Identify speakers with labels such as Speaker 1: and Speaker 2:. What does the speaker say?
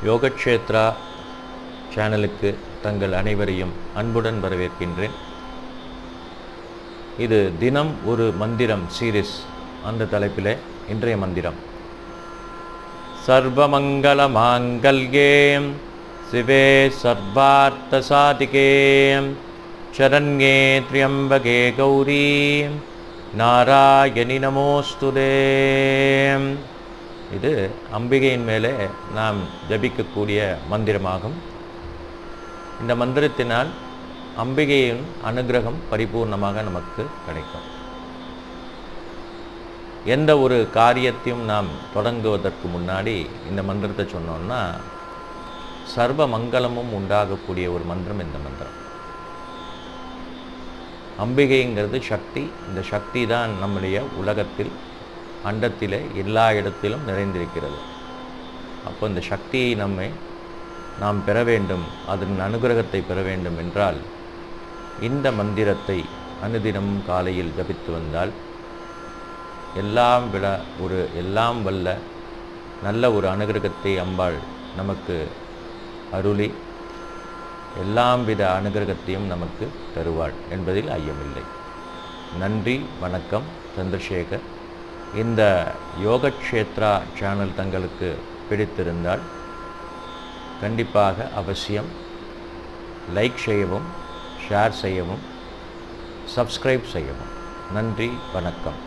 Speaker 1: யோகக்ஷேத்ரா சேனலுக்கு தங்கள் அனைவரையும் அன்புடன் வரவேற்கின்றேன். இது தினம் ஒரு மந்திரம் சீரிஸ். அந்த தலைப்பிலே இன்றைய மந்திரம் சர்வமங்கள மாங்கல்யே சிவே சர்வார்த்த சாதிகே சரண்யே த்ரியம்பகே கௌரி நாராயணி நமோஸ்துதே. இது அம்பிகையின் மேலே நாம் ஜபிக்கக்கூடிய மந்திரமாகும். இந்த மந்திரத்தினால் அம்பிகையின் அனுகிரகம் பரிபூர்ணமாக நமக்கு கிடைக்கும். எந்த ஒரு காரியத்தையும் நாம் தொடங்குவதற்கு முன்னாடி இந்த மந்திரத்தை சொன்னோம்னா சர்வ மங்களமும் உண்டாகக்கூடிய ஒரு மந்திரம் இந்த மந்திரம். அம்பிகைங்கிறது சக்தி. இந்த சக்தி தான் நம்முடைய உலகத்தில் அண்டத்திலே எல்லா இடத்திலும் நிறைந்திருக்கிறது. அப்போ இந்த சக்தியை நாம் பெற வேண்டும், அதன் அனுகிரகத்தை பெற வேண்டும் என்றால் இந்த மந்திரத்தை அனுதினமும் காலையில் ஜபித்து வந்தால் எல்லாம் வல்ல நல்ல ஒரு அனுகிரகத்தை அம்பாள் நமக்கு அருளி எல்லாம் வித அனுகிரகத்தையும் நமக்கு தருவாள் என்பதில் ஐயமில்லை. நன்றி, வணக்கம். சந்திரசேகர். இந்த யோகக்ஷேத்ரா சேனல் தங்களுக்கு பிடித்திருந்தால் கண்டிப்பாக அவசியம் லைக் செய்யவும், ஷேர் செய்யவும், சப்ஸ்கிரைப் செய்யவும். நன்றி, வணக்கம்.